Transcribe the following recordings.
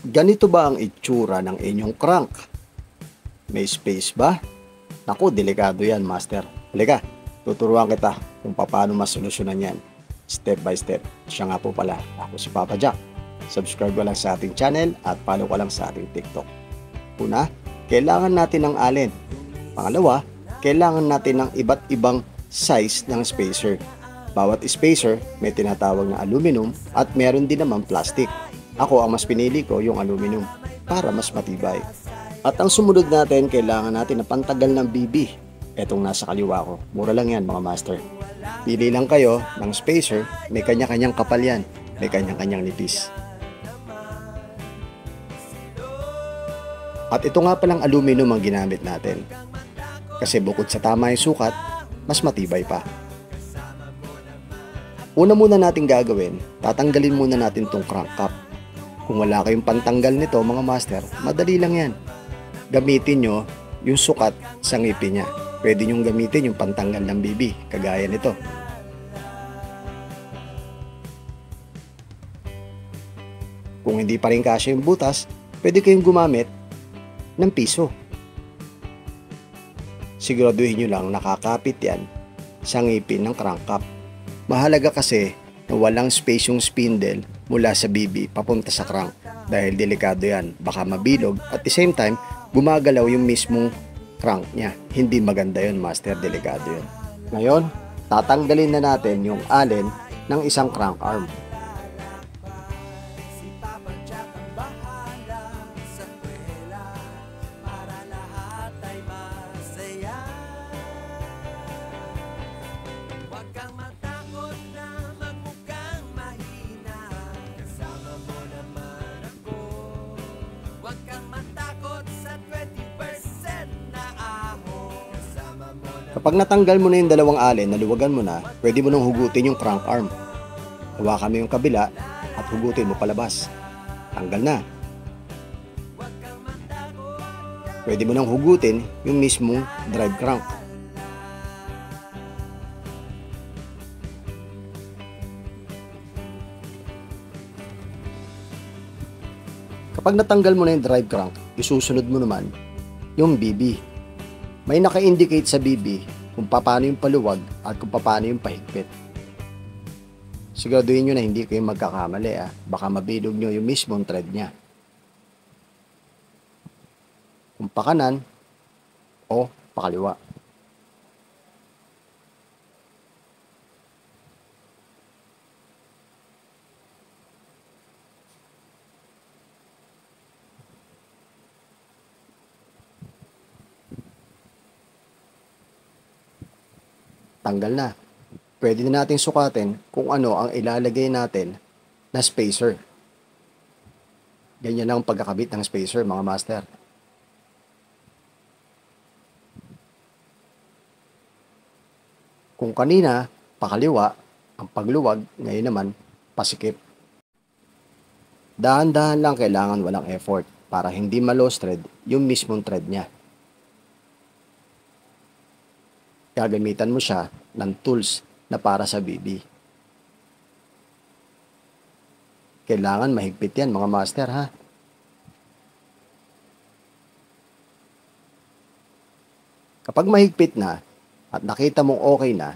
Ganito ba ang itsura ng inyong crank? May space ba? Naku, delikado yan, master. Halika, tuturuan kita kung paano masolusyonan yan. Step by step. Siya nga po pala, ako si Papa Jack. Subscribe ka lang sa ating channel at follow ka lang sa ating TikTok. Una, kailangan natin ng allen. Pangalawa, kailangan natin ng iba't ibang size ng spacer. Bawat spacer may tinatawag na aluminum at meron din naman plastic. Ako ang mas pinili ko yung aluminum para mas matibay. At ang sumunod natin, kailangan natin na pantagal ng BB. Etong nasa kaliwa ko. Mura lang yan mga master. Pili lang kayo ng spacer, may kanya-kanyang kapal yan. May kanya-kanyang nipis. At ito nga palang aluminum ang ginamit natin. Kasi bukod sa tama yung sukat, mas matibay pa. Una muna natin gagawin, tatanggalin muna natin tong crank cap. Kung wala kayong pantanggal nito mga master, madali lang yan. Gamitin nyo yung sukat sa ngipin niya. Pwede nyo gamitin yung pantanggal ng BB, kagaya nito. Kung hindi pa rin kasya yung butas, pwede kayong gumamit ng piso. Siguraduhin nyo lang nakakapit yan sa ngipin ng crank cap. Mahalaga kasi na walang space yung spindle mula sa BB papunta sa crank dahil delikado yan. Baka mabilog at the same time, gumagalaw yung mismong crank niya. Hindi maganda yun, master. Delikado yun. Ngayon, tatanggalin na natin yung allen ng isang crank arm. Kapag natanggal mo na yung dalawang allen, naluwagan mo na, pwede mo nang hugutin yung crank arm. Hawakan mo yung kabila at hugutin mo palabas. Tanggal na. Pwede mo nang hugutin yung mismong drive crank. Kapag natanggal mo na yung drive crank, isusunod mo naman yung BB. May naka-indicate sa BB kung paano yung paluwag at kung paano yung pahigpit. Siguraduhin nyo na hindi kayo magkakamali. Baka mabilog nyo yung mismong thread nya. Kung pakanan o pakaliwa. Tanggal na. Pwede na natin sukatin kung ano ang ilalagay natin na spacer. Ganyan lang ang pagkakabit ng spacer mga master. Kung kanina, pakaliwa, ang pagluwag, ngayon naman, pasikip. Dahan-dahan lang, kailangan walang effort para hindi ma-loose thread yung mismong thread niya. Gagamitan mo siya ng tools na para sa BB. Kailangan mahigpit yan mga master ha. Kapag mahigpit na at nakita mong okay na,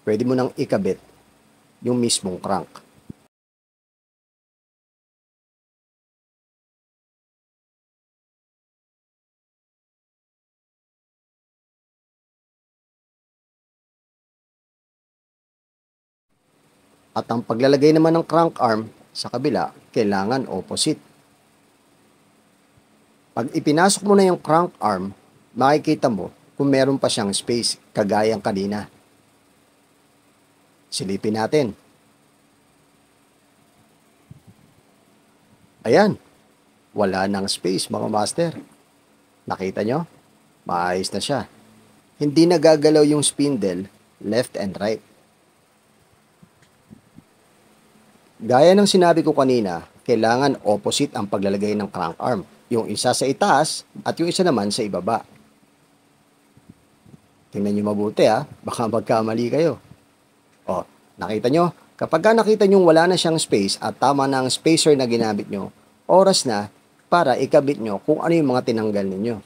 pwede mo nang ikabit yung mismong crank. At ang paglalagay naman ng crank arm sa kabila, kailangan opposite. Pag ipinasok mo na yung crank arm, makikita mo kung meron pa siyang space, kagayang kanina. Silipin natin. Ayan, wala nang space mga master. Nakita nyo? Maayos na siya. Hindi nagagalaw yung spindle, left and right. Gaya ng sinabi ko kanina, kailangan opposite ang paglalagay ng crank arm. Yung isa sa itaas at yung isa naman sa ibaba. Tingnan nyo mabuti baka magkamali kayo. O, nakita nyo? Kapag nakita nyo wala na siyang space at tama na ang spacer na ginamit nyo, oras na para ikabit nyo kung ano yung mga tinanggal ninyo.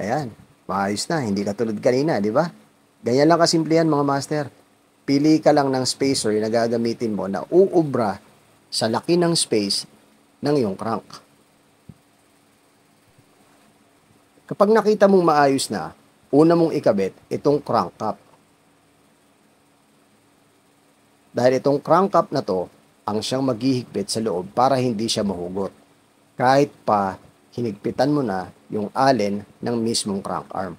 Ayan, maayos na, hindi katulad kanina, di ba? Ganyan lang kasimple yan mga master. Pili ka lang ng spacer na gagamitin mo na uubra sa laki ng space ng iyong crank. Kapag nakita mong maayos na, una mong ikabit itong crank cap. Dahil itong crank cap na to, ang siyang maghihigpit sa loob para hindi siya mahugot. Kahit pa hinigpitan mo na yung allen ng mismong crank arm.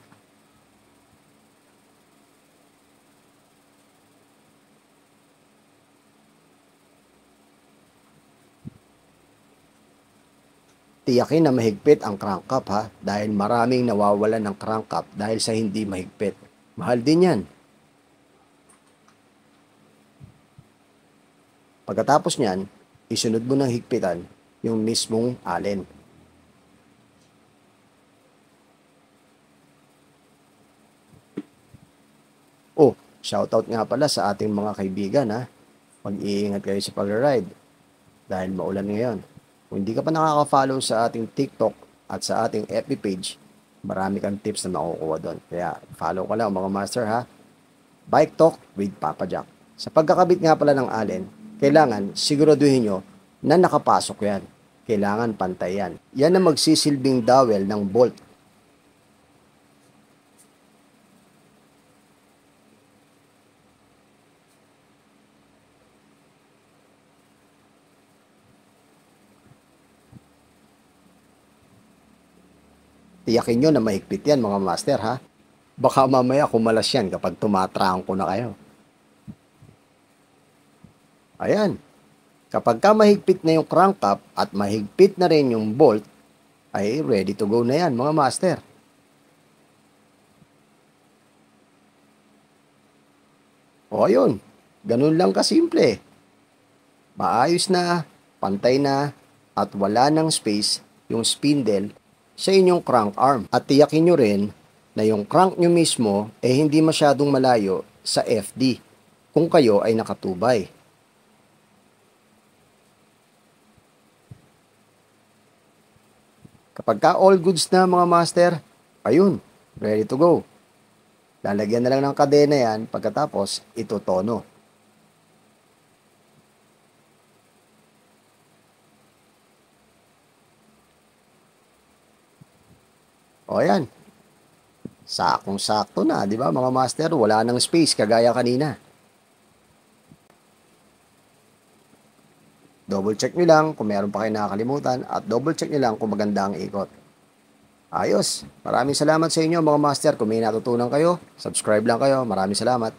Tiyakin na mahigpit ang crank cap ha, dahil maraming nawawalan ng crank cap dahil sa hindi mahigpit. Mahal din yan. Pagkatapos niyan, isunod mo ng higpitan yung mismong allen. Oh, shoutout nga pala sa ating mga kaibigan ha. Mag-iingat kayo sa pag-ride dahil maulan ngayon. Kung hindi ka pa nakaka-follow sa ating TikTok at sa ating FB page, marami kang tips na makukuha doon. Kaya follow ko lang mga master ha. Bike Talk with Papa Jack. Sa pagkakabit nga pala ng allen, kailangan siguraduhin nyo na nakapasok yan. Kailangan pantay yan. Yan ang magsisilbing dowel ng bolt. Tiyakin nyo na mahigpit yan mga master ha. Baka mamaya kumalas yan kapag tumatraang ko na kayo. Ayan. Kapag ka mahigpit na yung crank cap at mahigpit na rin yung bolt, ay ready to go na yan mga master. O ayun, ganun lang kasimple. Maayos na, pantay na, at wala ng space yung spindle sa inyong crank arm. At tiyakin nyo rin na yung crank nyo mismo ay hindi masyadong malayo sa FD kung kayo ay nakatubay. Kapag ka all goods na mga master, ayun, ready to go. Lalagyan na lang ng kadena yan pagkatapos itutono. O yan. Sakong-sakto na, di ba mga master? Wala nang space kagaya kanina. Double check nyo lang kung meron pa kayo nakakalimutan at double check nyo lang kung maganda ang ikot. Ayos. Maraming salamat sa inyo mga master. Kung may natutunan kayo, subscribe lang kayo. Maraming salamat.